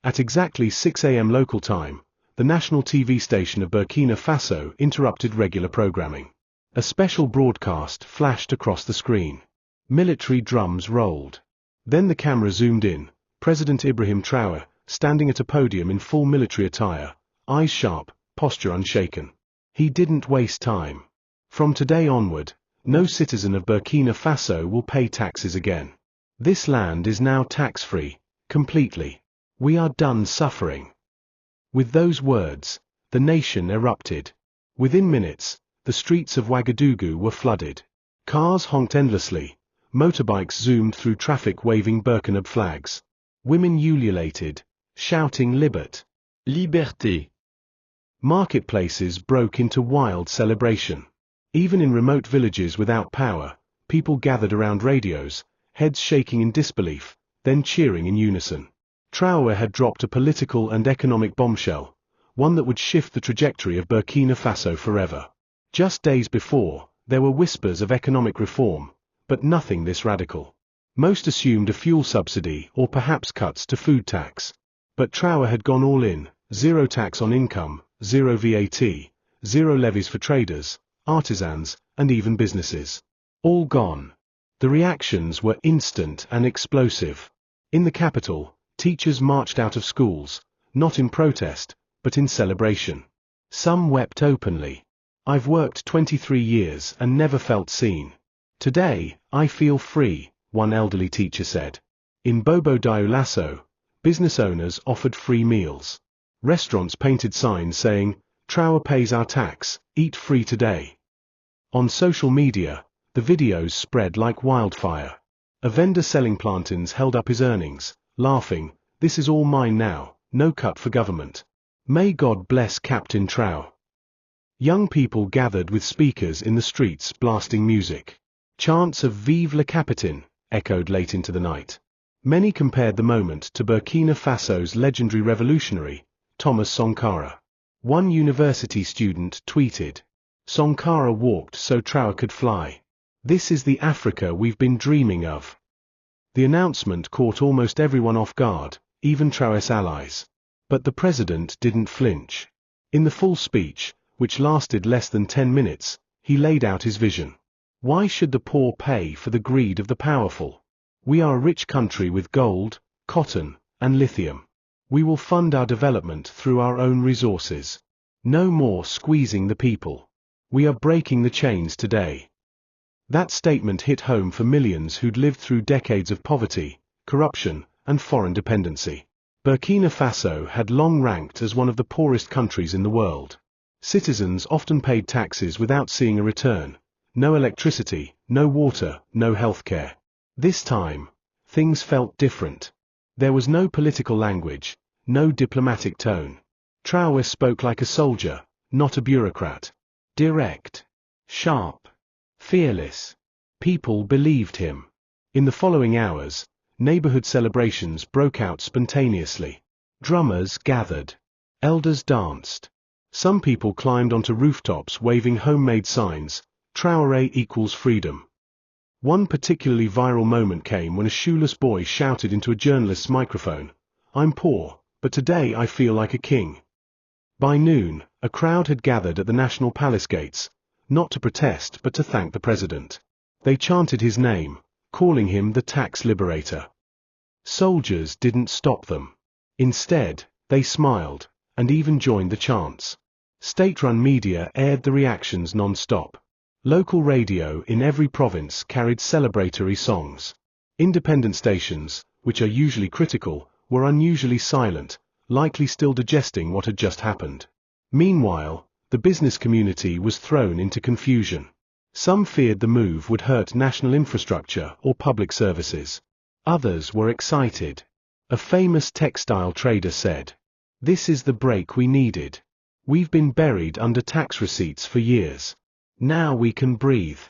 At exactly 6 a.m. local time, the national TV station of Burkina Faso interrupted regular programming. A special broadcast flashed across the screen. Military drums rolled. Then the camera zoomed in, President Ibrahim Traoré, standing at a podium in full military attire, eyes sharp, posture unshaken. He didn't waste time. From today onward, no citizen of Burkina Faso will pay taxes again. This land is now tax-free, completely. We are done suffering. With those words, the nation erupted. Within minutes, the streets of Ouagadougou were flooded. Cars honked endlessly, motorbikes zoomed through traffic waving Burkina flags. Women ululated, shouting Libert, Liberté. Marketplaces broke into wild celebration. Even in remote villages without power, people gathered around radios, heads shaking in disbelief, then cheering in unison. Traoré had dropped a political and economic bombshell, one that would shift the trajectory of Burkina Faso forever. Just days before, there were whispers of economic reform, but nothing this radical. Most assumed a fuel subsidy or perhaps cuts to food tax. But Traoré had gone all in: zero tax on income, zero VAT, zero levies for traders, artisans, and even businesses. All gone. The reactions were instant and explosive. In the capital, teachers marched out of schools, not in protest, but in celebration. Some wept openly. I've worked 23 years and never felt seen. Today, I feel free, one elderly teacher said. In Bobo Dioulasso, business owners offered free meals. Restaurants painted signs saying, Traoré pays our tax, eat free today. On social media, the videos spread like wildfire. A vendor selling plantains held up his earnings, laughing, "This is all mine now, no cut for government. May God bless Captain Traoré." Young people gathered with speakers in the streets blasting music. Chants of Vive le Capitaine echoed late into the night. Many compared the moment to Burkina Faso's legendary revolutionary, Thomas Sankara. One university student tweeted, "Sankara walked so Traoré could fly. This is the Africa we've been dreaming of." The announcement caught almost everyone off guard, even Traoré's allies. But the president didn't flinch. In the full speech, which lasted less than 10 minutes, he laid out his vision. Why should the poor pay for the greed of the powerful? We are a rich country with gold, cotton, and lithium. We will fund our development through our own resources. No more squeezing the people. We are breaking the chains today. That statement hit home for millions who'd lived through decades of poverty, corruption, and foreign dependency. Burkina Faso had long ranked as one of the poorest countries in the world. Citizens often paid taxes without seeing a return. No electricity, no water, no healthcare. This time, things felt different. There was no political language, no diplomatic tone. Traoré spoke like a soldier, not a bureaucrat. Direct, sharp, fearless. People believed him. In the following hours, neighborhood celebrations broke out spontaneously. Drummers gathered. Elders danced. Some people climbed onto rooftops waving homemade signs, "Traoré equals freedom." One particularly viral moment came when a shoeless boy shouted into a journalist's microphone, "I'm poor, but today I feel like a king." By noon, a crowd had gathered at the National Palace gates, not to protest but to thank the president. They chanted his name, calling him the tax liberator. Soldiers didn't stop them. Instead, they smiled, and even joined the chants. State-run media aired the reactions non-stop. Local radio in every province carried celebratory songs. Independent stations, which are usually critical, were unusually silent, likely still digesting what had just happened. Meanwhile, the business community was thrown into confusion. Some feared the move would hurt national infrastructure or public services. Others were excited. A famous textile trader said, "This is the break we needed. We've been buried under tax receipts for years. Now we can breathe."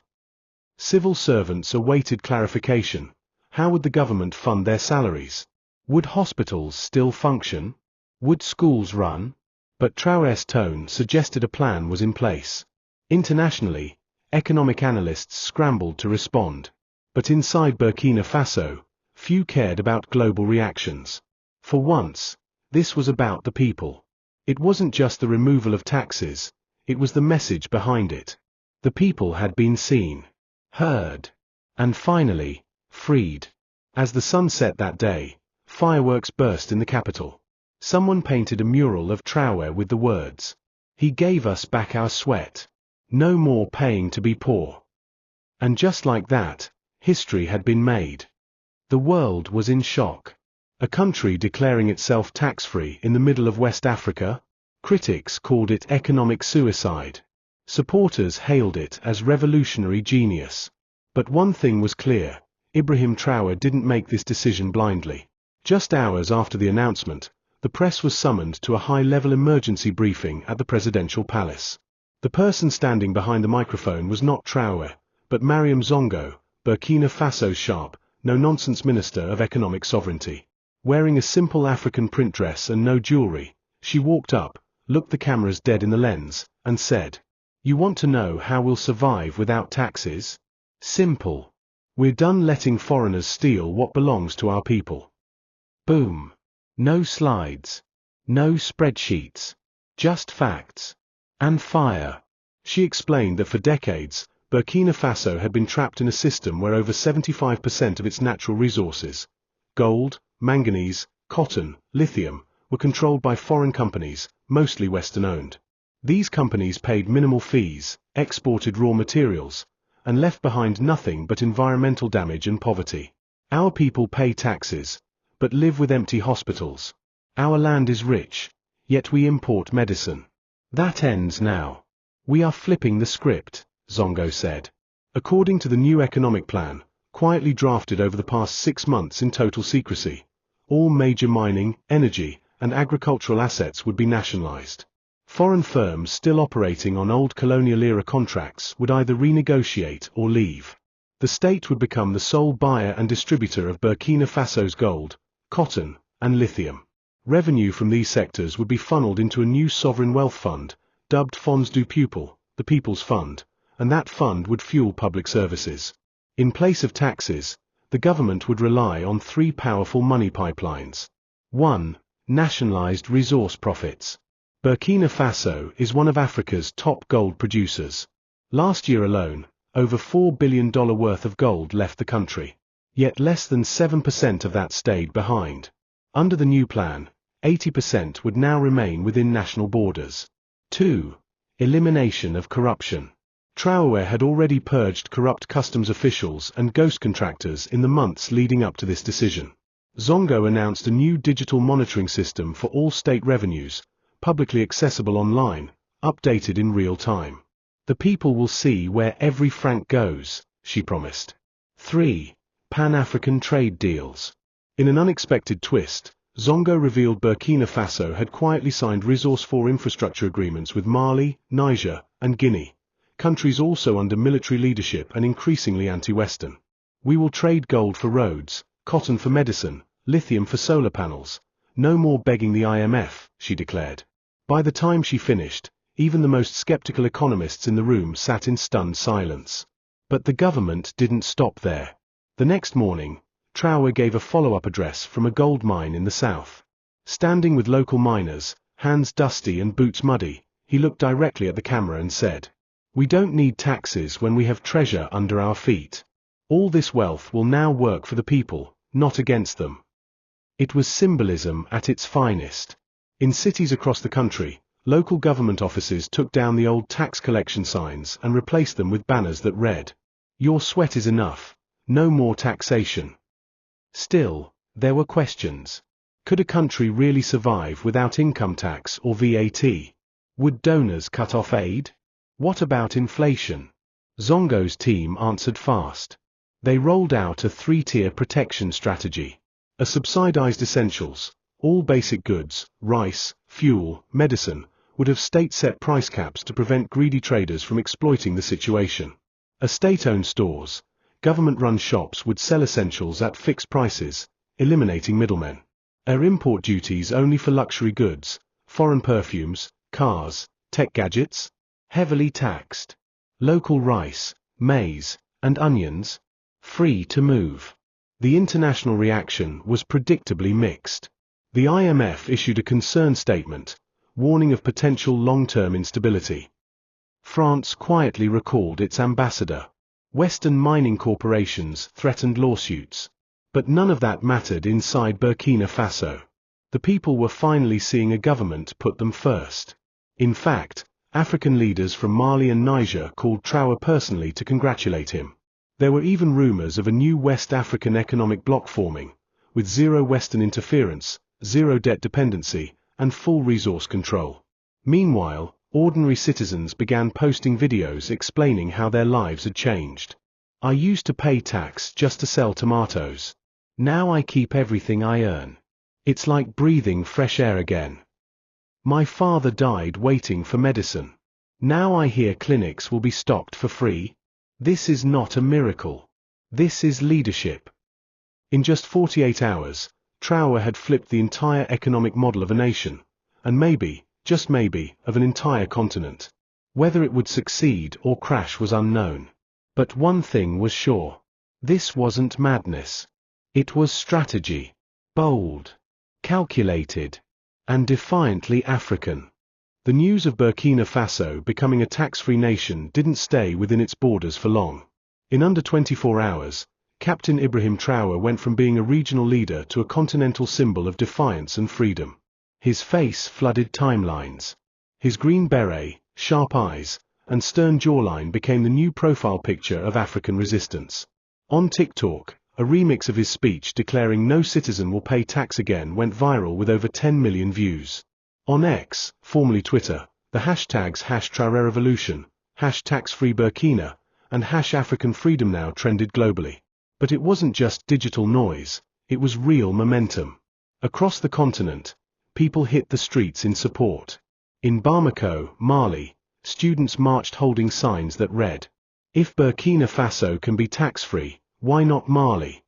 Civil servants awaited clarification. How would the government fund their salaries? Would hospitals still function? Would schools run? But Traoré's tone suggested a plan was in place. Internationally, economic analysts scrambled to respond. But inside Burkina Faso, few cared about global reactions. For once, This was about the people. It wasn't just the removal of taxes, it was the message behind it. The people had been seen, heard, and finally, freed. As the sun set that day, fireworks burst in the capital. Someone painted a mural of Traoré with the words, "He gave us back our sweat. No more paying to be poor." And just like that, history had been made. The world was in shock. A country declaring itself tax-free in the middle of West Africa? Critics called it economic suicide. Supporters hailed it as revolutionary genius. But one thing was clear, Ibrahim Traoré didn't make this decision blindly. Just hours after the announcement, the press was summoned to a high-level emergency briefing at the presidential palace. The person standing behind the microphone was not Traoré, but Mariam Zongo, Burkina Faso's sharp, no-nonsense Minister of Economic Sovereignty. Wearing a simple African print dress and no jewelry, she walked up, looked the cameras dead in the lens, and said, "You want to know how we'll survive without taxes? Simple. We're done letting foreigners steal what belongs to our people." Boom. No slides. No spreadsheets. Just facts. And fire. She explained that for decades, Burkina Faso had been trapped in a system where over 75% of its natural resources, gold, manganese, cotton, lithium, were controlled by foreign companies, mostly Western-owned. These companies paid minimal fees, exported raw materials, and left behind nothing but environmental damage and poverty. Our people pay taxes, but live with empty hospitals. Our land is rich, yet we import medicine. That ends now. We are flipping the script, Zongo said. According to the new economic plan, quietly drafted over the past 6 months in total secrecy, all major mining, energy, and agricultural assets would be nationalized. Foreign firms still operating on old colonial-era contracts would either renegotiate or leave. The state would become the sole buyer and distributor of Burkina Faso's gold, cotton, and lithium. Revenue from these sectors would be funneled into a new sovereign wealth fund, dubbed Fonds du Peuple, the People's Fund, and that fund would fuel public services. In place of taxes, the government would rely on 3 powerful money pipelines. 1. Nationalized resource profits. Burkina Faso is one of Africa's top gold producers. Last year alone, over $4 billion worth of gold left the country. Yet less than 7% of that stayed behind. Under the new plan, 80% would now remain within national borders. 2. Elimination of corruption. Traoré had already purged corrupt customs officials and ghost contractors in the months leading up to this decision. Zongo announced a new digital monitoring system for all state revenues, publicly accessible online, updated in real time. The people will see where every franc goes, she promised. 3. Pan-African trade deals. In an unexpected twist, Zongo revealed Burkina Faso had quietly signed Resource 4 infrastructure agreements with Mali, Niger, and Guinea, countries also under military leadership and increasingly anti-Western. "We will trade gold for roads, cotton for medicine, lithium for solar panels. No more begging the IMF," she declared. By the time she finished, even the most skeptical economists in the room sat in stunned silence. But the government didn't stop there. The next morning, Traoré gave a follow-up address from a gold mine in the south. Standing with local miners, hands dusty and boots muddy, he looked directly at the camera and said, "We don't need taxes when we have treasure under our feet. All this wealth will now work for the people, not against them." It was symbolism at its finest. In cities across the country, local government offices took down the old tax collection signs and replaced them with banners that read, "Your sweat is enough. No more taxation." Still, there were questions. Could a country really survive without income tax or VAT? Would donors cut off aid? What about inflation? Zongo's team answered fast. They rolled out a 3-tier protection strategy. A subsidized essentials, all basic goods, rice, fuel, medicine, would have state-set price caps to prevent greedy traders from exploiting the situation. A state-owned stores, government-run shops would sell essentials at fixed prices, eliminating middlemen. Import duties only for luxury goods, foreign perfumes, cars, tech gadgets, heavily taxed. Local rice, maize, and onions, free to move. The international reaction was predictably mixed. The IMF issued a concern statement, warning of potential long-term instability. France quietly recalled its ambassador. Western mining corporations threatened lawsuits. But none of that mattered inside Burkina Faso. The people were finally seeing a government put them first. In fact, African leaders from Mali and Niger called Traoré personally to congratulate him. There were even rumors of a new West African economic bloc forming, with zero Western interference, zero debt dependency, and full resource control. Meanwhile, ordinary citizens began posting videos explaining how their lives had changed. I used to pay tax just to sell tomatoes. Now I keep everything I earn. It's like breathing fresh air again. My father died waiting for medicine. Now I hear clinics will be stocked for free. This is not a miracle. This is leadership. In just 48 hours, Traoré had flipped the entire economic model of a nation, and maybe, just maybe, of an entire continent. Whether it would succeed or crash was unknown. But one thing was sure. This wasn't madness. It was strategy. Bold, calculated, and defiantly African. The news of Burkina Faso becoming a tax-free nation didn't stay within its borders for long. In under 24 hours, Captain Ibrahim Traoré went from being a regional leader to a continental symbol of defiance and freedom. His face flooded timelines. His green beret, sharp eyes, and stern jawline became the new profile picture of African resistance. On TikTok, a remix of his speech declaring no citizen will pay tax again went viral with over 10 million views. On X, formerly Twitter, the hashtags #TraoréRevolution, #TaxFreeBurkina, and #AfricanFreedom now trended globally. But it wasn't just digital noise, it was real momentum. Across the continent, people hit the streets in support. In Bamako, Mali, students marched holding signs that read, "If Burkina Faso can be tax-free, why not Mali?"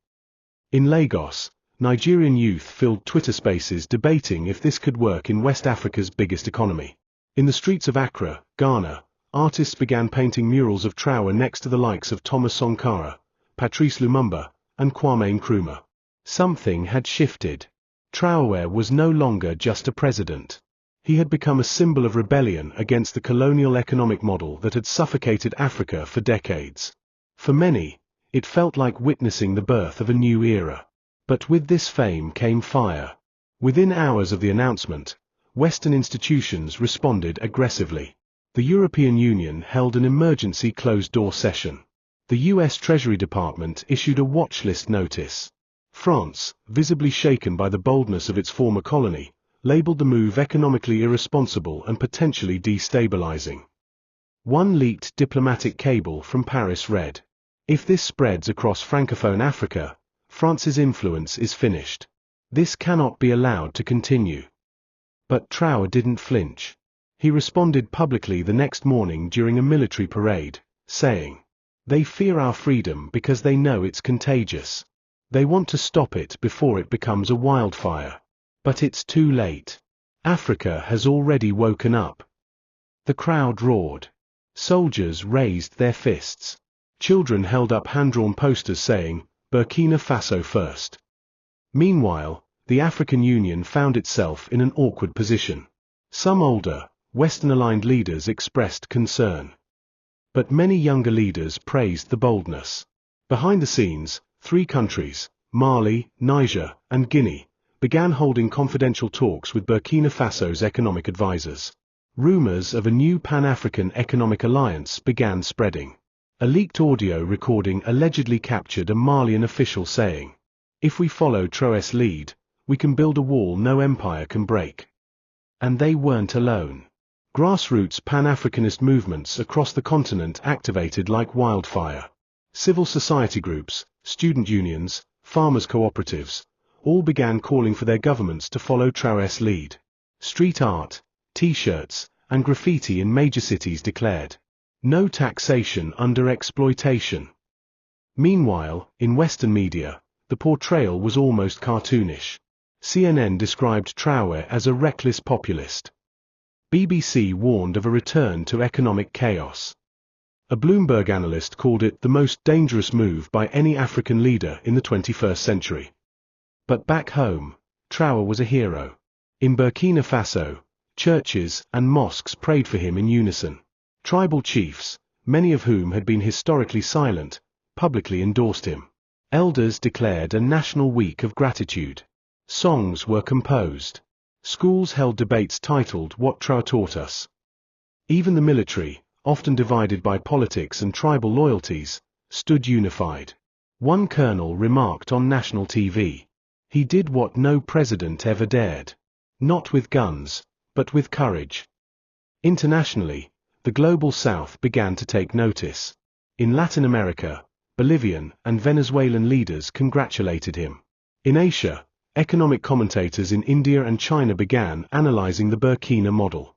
In Lagos, Nigerian youth filled Twitter spaces debating if this could work in West Africa's biggest economy. In the streets of Accra, Ghana, artists began painting murals of Traoré next to the likes of Thomas Sankara, Patrice Lumumba, and Kwame Nkrumah. Something had shifted. Traoré was no longer just a president. He had become a symbol of rebellion against the colonial economic model that had suffocated Africa for decades. For many, it felt like witnessing the birth of a new era. But with this fame came fire. Within hours of the announcement, Western institutions responded aggressively. The European Union held an emergency closed-door session. The US Treasury Department issued a watch list notice. France, visibly shaken by the boldness of its former colony, labeled the move economically irresponsible and potentially destabilizing. One leaked diplomatic cable from Paris read, "If this spreads across Francophone Africa, France's influence is finished. This cannot be allowed to continue." But Traoré didn't flinch. He responded publicly the next morning during a military parade, saying, "They fear our freedom because they know it's contagious. They want to stop it before it becomes a wildfire. But it's too late. Africa has already woken up." The crowd roared. Soldiers raised their fists. Children held up hand-drawn posters saying, "Burkina Faso first." Meanwhile, the African Union found itself in an awkward position. Some older, Western-aligned leaders expressed concern. But many younger leaders praised the boldness. Behind the scenes, 3 countries, Mali, Niger, and Guinea, began holding confidential talks with Burkina Faso's economic advisors. Rumors of a new Pan-African economic alliance began spreading. A leaked audio recording allegedly captured a Malian official saying, "If we follow Traoré's lead, we can build a wall no empire can break." And they weren't alone. Grassroots Pan-Africanist movements across the continent activated like wildfire. Civil society groups, student unions, farmers' cooperatives, all began calling for their governments to follow Traoré's lead. Street art, T-shirts, and graffiti in major cities declared, "No taxation under exploitation." Meanwhile, in Western media, the portrayal was almost cartoonish. CNN described Traoré as a reckless populist. BBC warned of a return to economic chaos. A Bloomberg analyst called it the most dangerous move by any African leader in the 21st century. But back home, Traoré was a hero. In Burkina Faso, churches and mosques prayed for him in unison. Tribal chiefs, many of whom had been historically silent, publicly endorsed him. Elders declared a national week of gratitude. Songs were composed. Schools held debates titled "What Traoré Taught Us." Even the military, often divided by politics and tribal loyalties, stood unified. One colonel remarked on national TV, "He did what no president ever dared. Not with guns, but with courage." Internationally, the global South began to take notice. In Latin America, Bolivian and Venezuelan leaders congratulated him. In Asia, economic commentators in India and China began analyzing the Burkina model.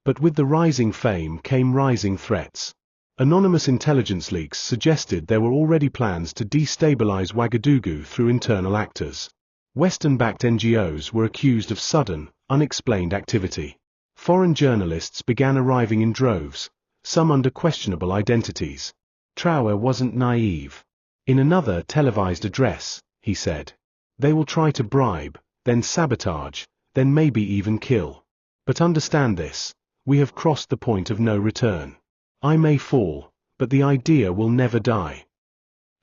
But with the rising fame came rising threats. Anonymous intelligence leaks suggested there were already plans to destabilize Ouagadougou through internal actors. Western-backed NGOs were accused of sudden, unexplained activity. Foreign journalists began arriving in droves, some under questionable identities. Traoré wasn't naive. In another televised address, he said, "They will try to bribe, then sabotage, then maybe even kill. But understand this, we have crossed the point of no return. I may fall, but the idea will never die."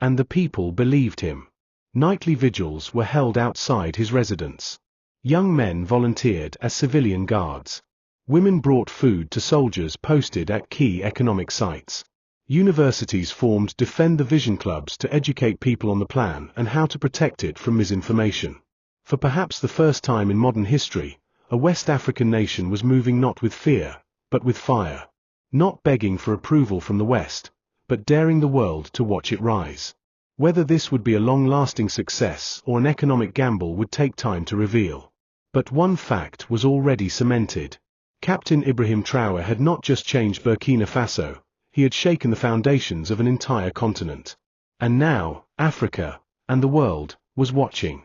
And the people believed him. Nightly vigils were held outside his residence. Young men volunteered as civilian guards. Women brought food to soldiers posted at key economic sites. Universities formed Defend the Vision clubs to educate people on the plan and how to protect it from misinformation. For perhaps the first time in modern history, a West African nation was moving not with fear, but with fire. Not begging for approval from the West, but daring the world to watch it rise. Whether this would be a long-lasting success or an economic gamble would take time to reveal. But one fact was already cemented. Captain Ibrahim Traoré had not just changed Burkina Faso, he had shaken the foundations of an entire continent. And now, Africa, and the world, was watching.